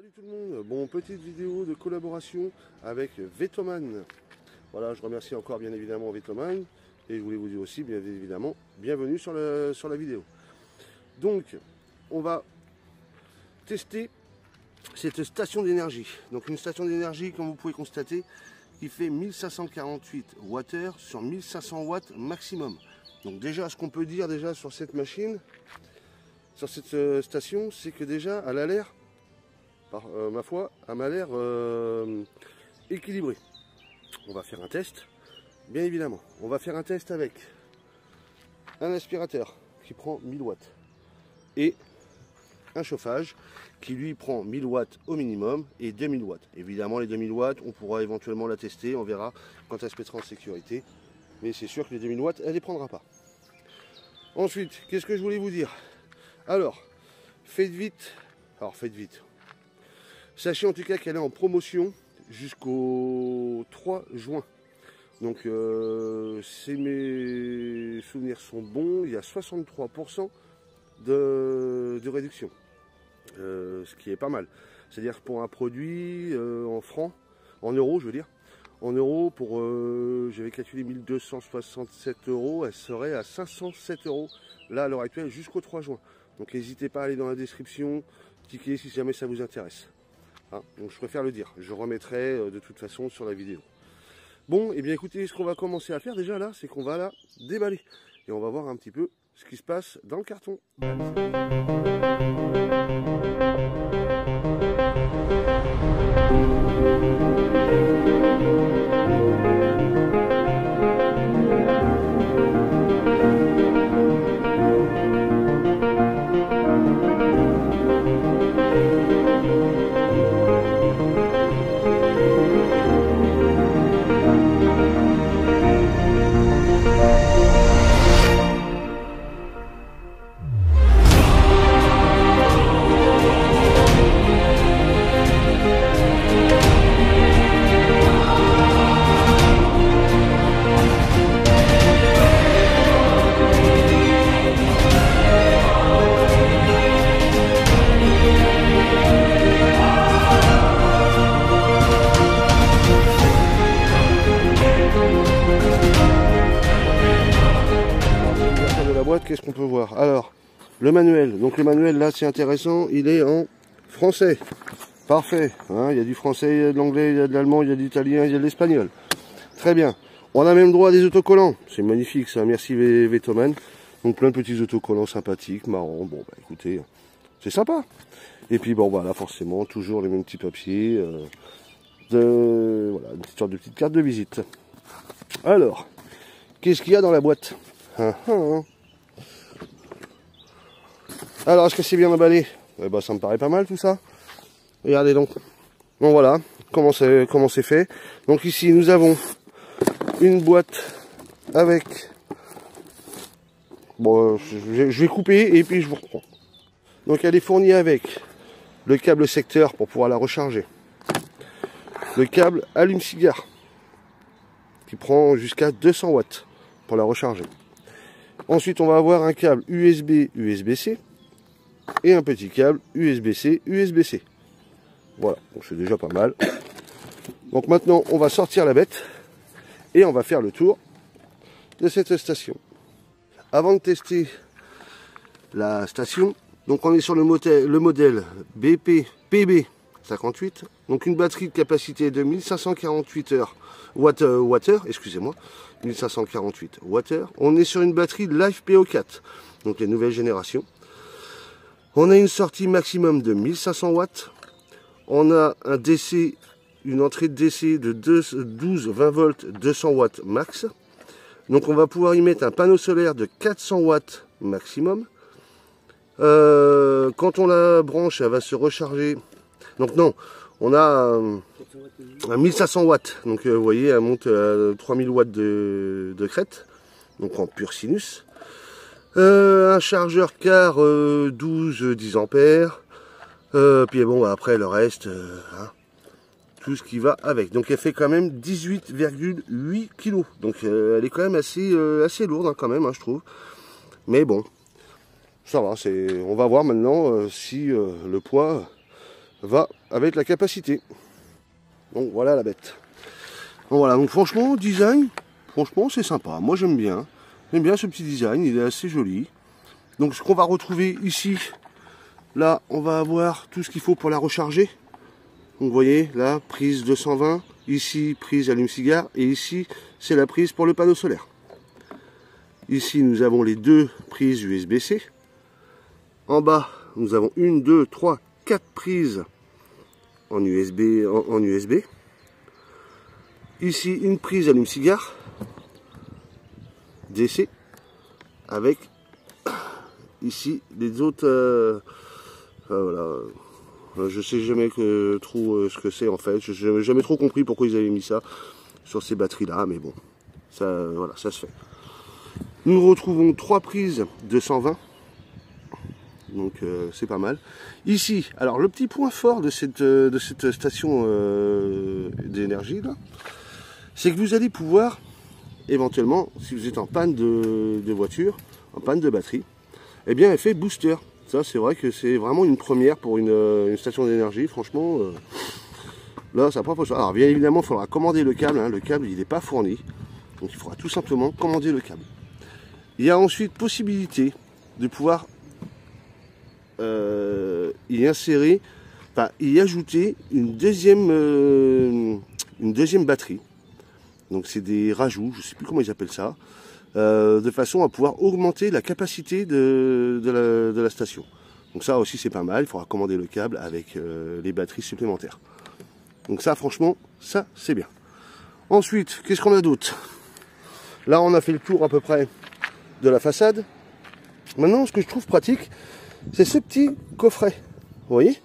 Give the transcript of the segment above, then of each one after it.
Salut tout le monde, bon, petite vidéo de collaboration avec Vetoman. Voilà, je remercie encore bien évidemment Vetoman et je voulais vous dire aussi bien évidemment bienvenue sur la vidéo. Donc on va tester cette station d'énergie. Donc une station d'énergie, comme vous pouvez constater, qui fait 1548 Wh sur 1500 watts maximum. Donc déjà, ce qu'on peut dire déjà sur cette machine, sur cette station, c'est que déjà elle a l'air, ma foi, elle m'a l'air équilibrée. On va faire un test, bien évidemment. On va faire un test avec un aspirateur qui prend 1000 watts et un chauffage qui lui prend 1000 watts au minimum et 2000 watts. Évidemment, les 2000 watts, on pourra éventuellement la tester, on verra quand elle se mettra en sécurité. Mais c'est sûr que les 2000 watts, elle ne les prendra pas. Ensuite, qu'est-ce que je voulais vous dire? Alors, faites vite. Alors, faites vite. Sachez en tout cas qu'elle est en promotion jusqu'au 3 juin. Donc, si mes souvenirs sont bons, il y a 63% de réduction. Ce qui est pas mal. C'est-à-dire pour un produit en francs, en euros, je veux dire. En euros, pour, j'avais calculé 1267 €, elle serait à 507 € là à l'heure actuelle jusqu'au 3 juin. Donc n'hésitez pas à aller dans la description, cliquez si jamais ça vous intéresse. Hein, donc je préfère le dire, je remettrai de toute façon sur la vidéo. Bon, et bien écoutez, ce qu'on va commencer à faire déjà là, c'est qu'on va la déballer. Et on va voir un petit peu ce qui se passe dans le carton. Qu'est-ce qu'on peut voir? Alors, le manuel. Donc le manuel là, c'est intéressant, il est en français. Parfait. Hein, il y a du français, il y a de l'anglais, il y a de l'allemand, il y a de l'italien, il y a de l'espagnol. Très bien. On a même droit à des autocollants. C'est magnifique ça. Merci Vetoman. Donc plein de petits autocollants sympathiques, marrants. Bon bah écoutez, c'est sympa. Et puis bon voilà, forcément, toujours les mêmes petits papiers. Voilà, une sorte de petite carte de visite. Alors, qu'est-ce qu'il y a dans la boîte? Alors, est-ce que c'est bien emballé? Eh ben, ça me paraît pas mal tout ça. Regardez donc. Bon voilà, comment c'est fait. Donc ici, nous avons une boîte avec... Bon, je vais couper et puis je vous reprends. Donc elle est fournie avec le câble secteur pour pouvoir la recharger. Le câble allume-cigare qui prend jusqu'à 200 watts pour la recharger. Ensuite, on va avoir un câble USB, USB-C. Et un petit câble USB-C, USB-C. Voilà, donc c'est déjà pas mal. Donc maintenant, on va sortir la bête et on va faire le tour de cette station. Avant de tester la station, donc on est sur le modèle BP PB58. Donc une batterie de capacité de 1548 Wh, excusez-moi, 1548 Wh. On est sur une batterie LiFePO4, donc les nouvelles générations. On a une sortie maximum de 1500 watts. On a un DC, une entrée de DC de 12-20 volts, 200 watts max. Donc on va pouvoir y mettre un panneau solaire de 400 watts maximum. Quand on la branche, elle va se recharger. Donc non, on a un 1500 watts. Donc vous voyez, elle monte à 3000 watts de crête. Donc en pur sinus. Un chargeur car 12-10 ampères. Puis bon, après le reste, hein, tout ce qui va avec. Donc elle fait quand même 18,8 kg. Donc elle est quand même assez lourde hein, quand même, hein, je trouve. Mais bon, ça va. On va voir maintenant si le poids va avec la capacité. Donc voilà la bête. Donc voilà, donc franchement, design, franchement c'est sympa. Moi j'aime bien. J'aime bien ce petit design, il est assez joli. Donc ce qu'on va retrouver ici, là on va avoir tout ce qu'il faut pour la recharger. Donc vous voyez, là, prise 220, ici prise allume-cigare, et ici c'est la prise pour le panneau solaire. Ici nous avons les deux prises USB-C. En bas, nous avons 1, 2, 3, 4 prises en USB. Ici, une prise allume-cigare DC avec ici les autres. Voilà. Je sais jamais trop ce que c'est en fait. Je n'ai jamais trop compris pourquoi ils avaient mis ça sur ces batteries là, mais bon, ça, voilà, ça se fait. Nous retrouvons 3 prises de 120. Donc c'est pas mal. Ici, alors le petit point fort de cette station d'énergie là, c'est que vous allez pouvoir éventuellement, si vous êtes en panne de voiture, en panne de batterie, eh bien elle fait booster. Ça c'est vrai que c'est vraiment une première pour une station d'énergie. Franchement, là ça prend pas ça. Alors bien évidemment, il faudra commander le câble. Hein. Le câble il n'est pas fourni, donc il faudra tout simplement commander le câble. Il y a ensuite possibilité de pouvoir y insérer, enfin y ajouter une deuxième batterie. Donc c'est des rajouts, je ne sais plus comment ils appellent ça, de façon à pouvoir augmenter la capacité de la station. Donc ça aussi c'est pas mal, il faudra commander le câble avec les batteries supplémentaires. Donc ça franchement, ça c'est bien. Ensuite, qu'est-ce qu'on a d'autre? Là on a fait le tour à peu près de la façade. Maintenant ce que je trouve pratique, c'est ce petit coffret, vous voyez,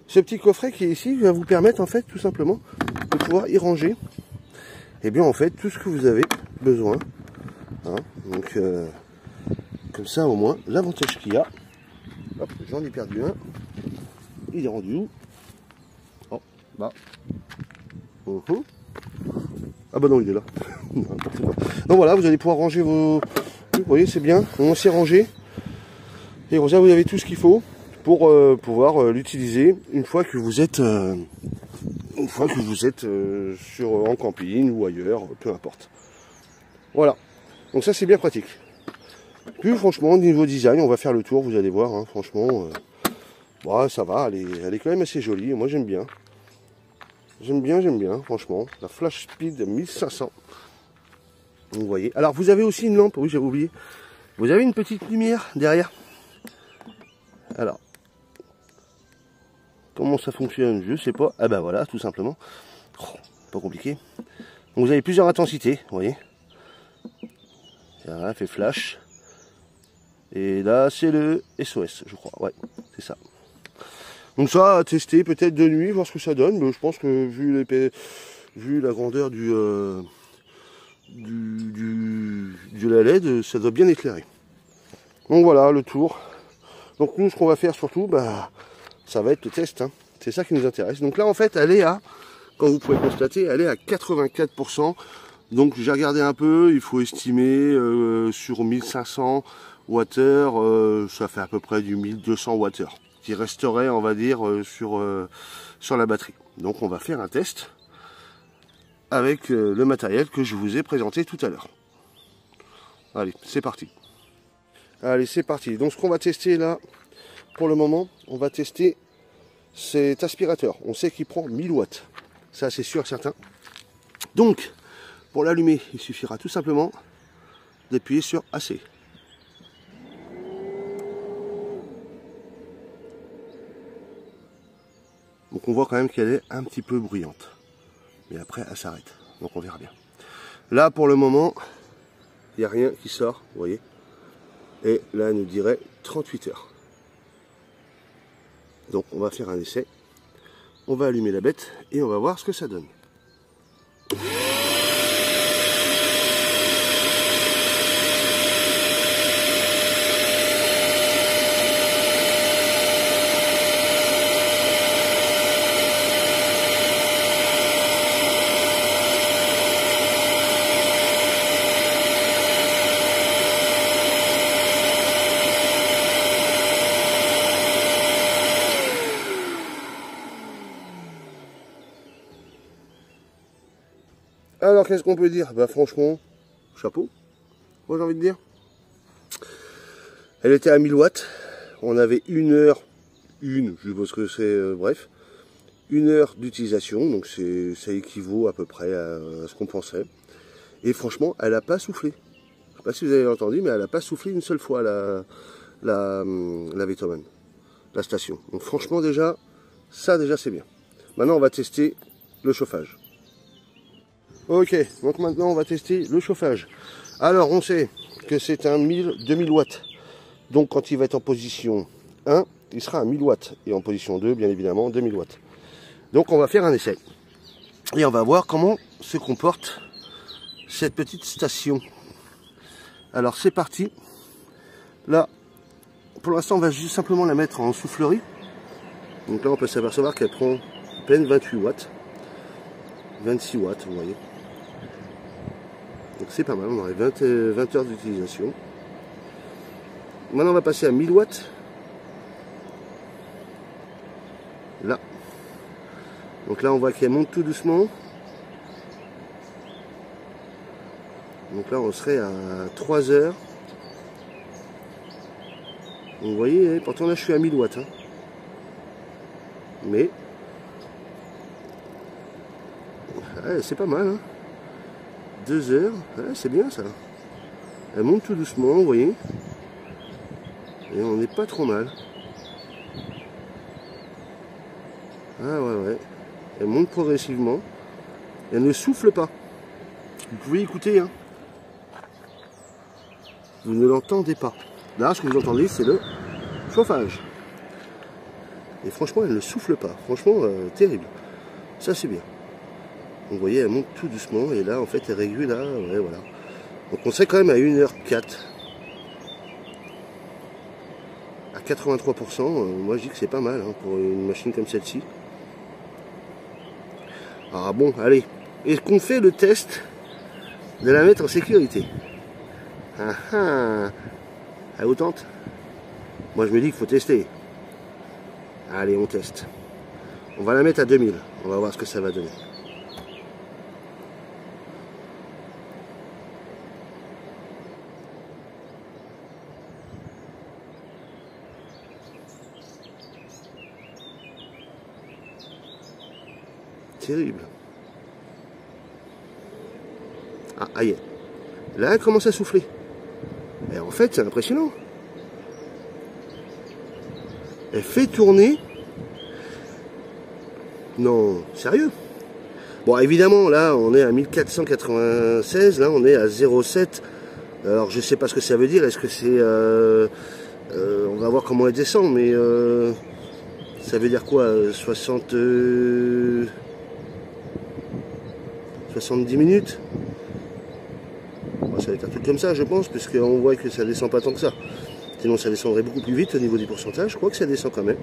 ce petit coffret qui est ici va vous permettre en fait tout simplement de pouvoir y ranger, et bien en fait tout ce que vous avez besoin, hein. Donc comme ça au moins l'avantage qu'il y a, hop, j'en ai perdu un, il est rendu où? Oh, bah, ah bah non il est là. Donc voilà, vous allez pouvoir ranger vos, vous voyez c'est bien, on s'est rangé. Et comme ça, vous avez tout ce qu'il faut pour pouvoir l'utiliser une fois que vous êtes, en camping ou ailleurs, peu importe. Voilà. Donc ça, c'est bien pratique. Puis franchement, niveau design, on va faire le tour. Vous allez voir. Hein, franchement, bah, ça va. Elle est quand même assez jolie. Moi, j'aime bien. J'aime bien. Franchement, la Flash Speed 1500. Vous voyez. Alors, vous avez aussi une lampe. Oui, j'avais oublié. Vous avez une petite lumière derrière. Alors, comment ça fonctionne, je sais pas. Ah ben voilà, tout simplement. Oh, pas compliqué. Donc vous avez plusieurs intensités, vous voyez. Ça fait flash. Et là, c'est le SOS, je crois. Ouais, c'est ça. Donc ça, à tester peut-être de nuit, voir ce que ça donne. Mais je pense que vu la grandeur de la LED, ça doit bien éclairer. Donc voilà, le tour. Donc nous, ce qu'on va faire surtout, bah, ça va être le test. Hein. C'est ça qui nous intéresse. Donc là, en fait, elle est à, quand vous pouvez constater, elle est à 84%. Donc j'ai regardé un peu, il faut estimer sur 1500 Wh, ça fait à peu près du 1200 Wh, qui resterait, on va dire, sur la batterie. Donc on va faire un test avec le matériel que je vous ai présenté tout à l'heure. Allez, c'est parti. Allez, c'est parti. Donc ce qu'on va tester là, pour le moment, on va tester cet aspirateur. On sait qu'il prend 1000 watts. Ça, c'est sûr et certain. Donc, pour l'allumer, il suffira tout simplement d'appuyer sur AC. Donc on voit quand même qu'elle est un petit peu bruyante. Mais après, elle s'arrête. Donc on verra bien. Là, pour le moment, il n'y a rien qui sort, vous voyez. Et là, elle nous dirait 38 heures. Donc, on va faire un essai. On va allumer la bête et on va voir ce que ça donne. Alors qu'est-ce qu'on peut dire? Bah franchement, chapeau, moi j'ai envie de dire. Elle était à 1000 watts, on avait je suppose que c'est, bref, 1 heure d'utilisation, donc ça équivaut à peu près à ce qu'on pensait. Et franchement, elle n'a pas soufflé. Je ne sais pas si vous avez entendu, mais elle n'a pas soufflé une seule fois la Vetoman, la station. Donc franchement déjà, ça déjà c'est bien. Maintenant on va tester le chauffage. Ok, donc maintenant on va tester le chauffage. Alors on sait que c'est un 2000 watts. Donc quand il va être en position 1, il sera à 1000 watts. Et en position 2, bien évidemment, 2000 watts. Donc on va faire un essai. Et on va voir comment se comporte cette petite station. Alors c'est parti. Là, pour l'instant, on va juste simplement la mettre en soufflerie. Donc là, on peut s'apercevoir qu'elle prend à peine 28 watts. 26 watts, vous voyez. Donc c'est pas mal, on aurait 20 heures d'utilisation. Maintenant, on va passer à 1000 watts. Là. Donc là, on voit qu'elle monte tout doucement. Donc là, on serait à 3 heures. Vous voyez, pourtant là, je suis à 1000 watts. Hein. Mais, ouais, c'est pas mal. Hein. 2 heures, ouais, c'est bien ça. Elle monte tout doucement, vous voyez. Et on n'est pas trop mal. Ah ouais. Elle monte progressivement. Elle ne souffle pas. Vous pouvez écouter. Hein. Vous ne l'entendez pas. Là, ce que vous entendez, c'est le chauffage. Et franchement, elle ne souffle pas. Franchement, terrible. Ça, c'est bien. Donc, vous voyez, elle monte tout doucement. Et là, en fait, elle régule là. Ouais, voilà. Donc, on serait quand même à 1h04. À 83%. Moi, je dis que c'est pas mal hein, pour une machine comme celle-ci. Ah bon, allez. Est-ce qu'on fait le test de la mettre en sécurité? Elle vous tente? Moi je me dis qu'il faut tester. Allez, on teste. On va la mettre à 2000. On va voir ce que ça va donner. Terrible. Ah, aïe. Là, elle commence à souffler. Et en fait, c'est impressionnant. Elle fait tourner. Non, sérieux. Bon, évidemment, là, on est à 1496. Là, on est à 0,7. Alors, je sais pas ce que ça veut dire. Est-ce que c'est... on va voir comment elle descend, mais... ça veut dire quoi 70 minutes. Ça va être un truc comme ça, je pense, puisqu'on voit que ça descend pas tant que ça. Sinon, ça descendrait beaucoup plus vite au niveau des pourcentages. Je crois que ça descend quand même.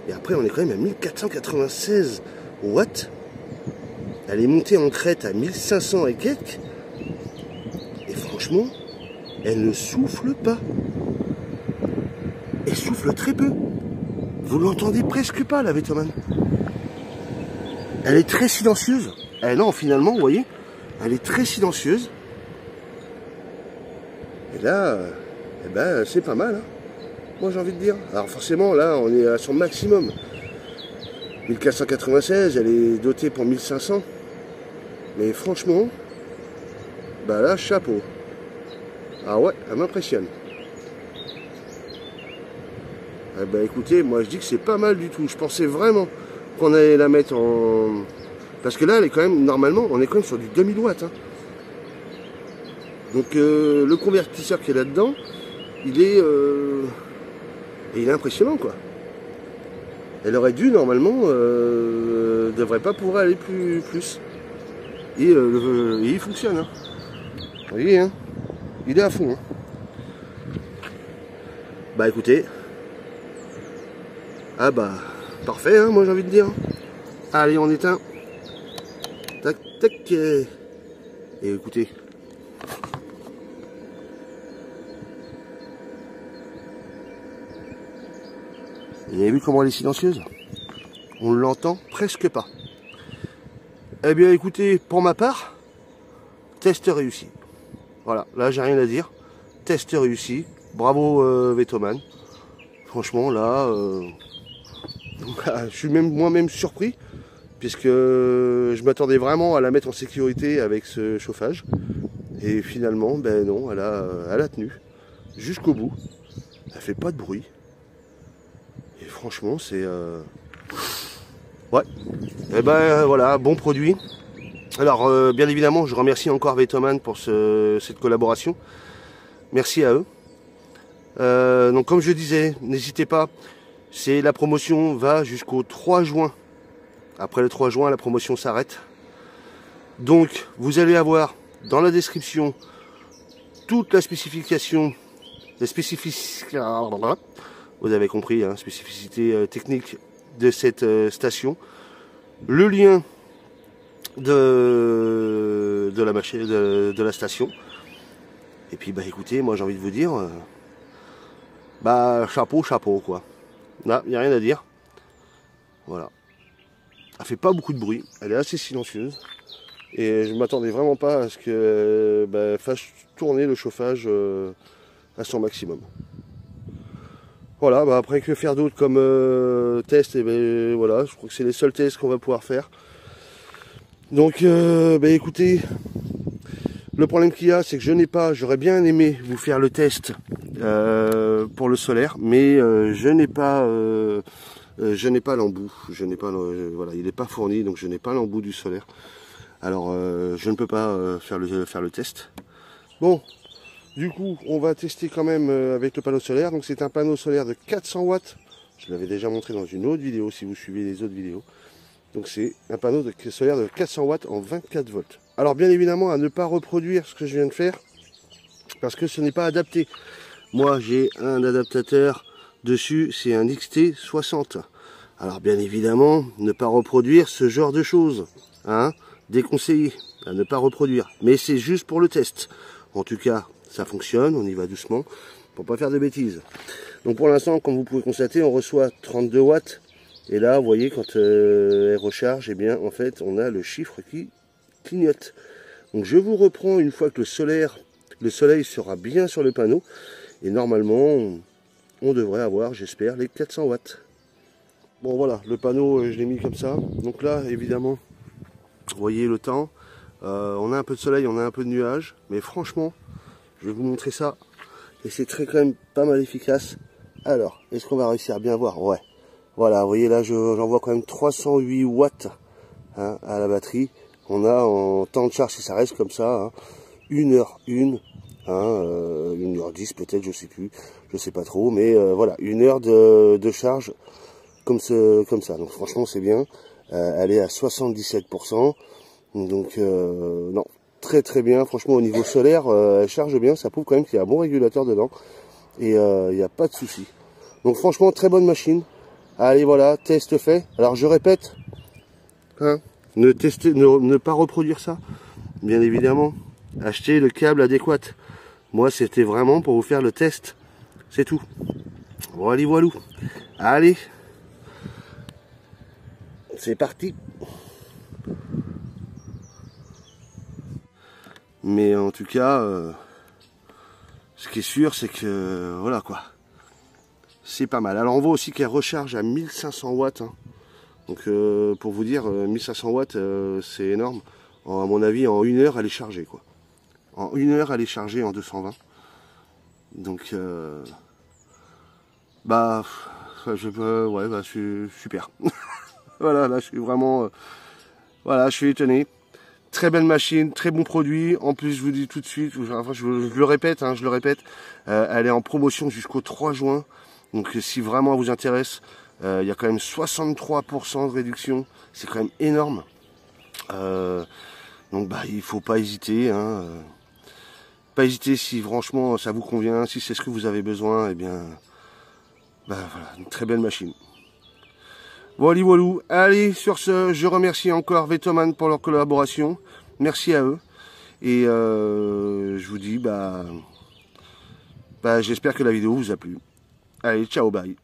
Et après, on est quand même à 1496 watts. Elle est montée en crête à 1500 et quelques. Et franchement, elle ne souffle pas. Elle souffle très peu. Vous l'entendez presque pas, la Vetoman. Elle est très silencieuse. Non, finalement, vous voyez, elle est très silencieuse. Et là, eh ben, c'est pas mal. Hein. Moi, j'ai envie de dire. Alors forcément, là, on est à son maximum. 1496, elle est dotée pour 1500. Mais franchement, bah là, chapeau. Ah ouais, elle m'impressionne. Eh ben écoutez, moi je dis que c'est pas mal du tout. Je pensais vraiment qu'on allait la mettre en... Parce que là, elle est quand même, normalement, on est quand même sur du 2000 watts. Hein. Donc le convertisseur qui est là-dedans, il est impressionnant quoi. Elle aurait dû normalement, devrait pas pouvoir aller plus. Et il fonctionne. Hein. Vous voyez, hein, il est à fond. Hein. Bah écoutez, ah bah parfait, hein, moi j'ai envie de dire. Allez, on éteint. Tac, tac. Et écoutez. Vous avez vu comment elle est silencieuse? On l'entend presque pas. Eh bien écoutez, pour ma part, test réussi. Voilà, là j'ai rien à dire. Test réussi. Bravo Vetoman. Franchement là, je suis même moi-même surpris. Puisque je m'attendais vraiment à la mettre en sécurité avec ce chauffage. Et finalement, ben non, elle a tenu jusqu'au bout. Elle fait pas de bruit. Et franchement, c'est... Ouais. Et ben voilà, bon produit. Alors, bien évidemment, je remercie encore Vetoman pour cette collaboration. Merci à eux. Donc, comme je disais, n'hésitez pas. C'est la promotion va jusqu'au 3 juin. Après le 3 juin, la promotion s'arrête. Donc, vous allez avoir dans la description toute la spécification, les spécificités, vous avez compris, hein, spécificité technique de cette station, le lien de la machine, de la station. Et puis, bah écoutez, moi j'ai envie de vous dire, bah chapeau quoi. Là, il n'y a rien à dire. Voilà. Elle fait pas beaucoup de bruit, elle est assez silencieuse. Et je ne m'attendais vraiment pas à ce que fasse tourner le chauffage à son maximum. Voilà, bah après que faire d'autre comme test, et voilà, je crois que c'est les seuls tests qu'on va pouvoir faire. Donc écoutez, le problème qu'il y a, c'est que j'aurais bien aimé vous faire le test pour le solaire, mais je n'ai pas l'embout, voilà, il n'est pas fourni, donc je n'ai pas l'embout du solaire. Alors je ne peux pas faire le test. Bon, du coup on va tester quand même avec le panneau solaire. Donc c'est un panneau solaire de 400 watts. Je l'avais déjà montré dans une autre vidéo si vous suivez les autres vidéos. Donc c'est un panneau solaire de 400 watts en 24 volts. Alors bien évidemment à ne pas reproduire ce que je viens de faire, parce que ce n'est pas adapté. Moi j'ai un adaptateur dessus, c'est un XT60. Alors bien évidemment ne pas reproduire ce genre de choses, hein. Déconseillé à ne pas reproduire, mais c'est juste pour le test. En tout cas, ça fonctionne, on y va doucement pour pas faire de bêtises. Donc pour l'instant, comme vous pouvez constater, on reçoit 32 watts. Et là, vous voyez, quand elle recharge, eh bien, en fait, on a le chiffre qui clignote. Donc je vous reprends une fois que le soleil sera bien sur le panneau. Et normalement, on devrait avoir, j'espère, les 400 watts. Bon voilà, le panneau, je l'ai mis comme ça. Donc là, évidemment, vous voyez le temps, on a un peu de soleil, on a un peu de nuages, mais franchement, je vais vous montrer ça, et c'est quand même pas mal efficace. Alors, est-ce qu'on va réussir à bien voir? Ouais, voilà, vous voyez là, j'en vois quand même 308 watts hein, à la batterie. On a en temps de charge, si ça reste comme ça, hein, 1h01, hein, 1h10 peut-être, je sais plus, je sais pas trop, mais voilà, 1 heure de charge comme ça, donc franchement c'est bien. Elle est à 77%, donc non, très bien, franchement au niveau solaire, elle charge bien, ça prouve quand même qu'il y a un bon régulateur dedans, et il n'y a pas de souci. Donc franchement très bonne machine. Allez voilà, test fait. Alors je répète, hein, ne pas reproduire ça, bien évidemment, achetez le câble adéquat. Moi c'était vraiment pour vous faire le test, c'est tout. Bon allez voilou, allez, c'est parti. Mais en tout cas, ce qui est sûr, c'est que voilà quoi, c'est pas mal. Alors on voit aussi qu'elle recharge à 1500 watts. Hein. Donc pour vous dire, 1500 watts, c'est énorme. À mon avis, en 1 heure, elle est chargée quoi. En 1 heure, elle est chargée en 220. Donc je suis super. Voilà, là je suis vraiment, voilà, je suis étonné. Très belle machine, très bon produit. En plus, je vous dis tout de suite, enfin, je le répète, hein, elle est en promotion jusqu'au 3 juin. Donc si vraiment elle vous intéresse, il y a quand même 63% de réduction. C'est quand même énorme. Donc il faut pas hésiter. Hein, pas hésiter si franchement ça vous convient, si c'est ce que vous avez besoin, et bien voilà, une très belle machine. Voilà, voilou. Allez, sur ce, je remercie encore Vetoman pour leur collaboration. Merci à eux. Et je vous dis, j'espère que la vidéo vous a plu. Allez, ciao, bye.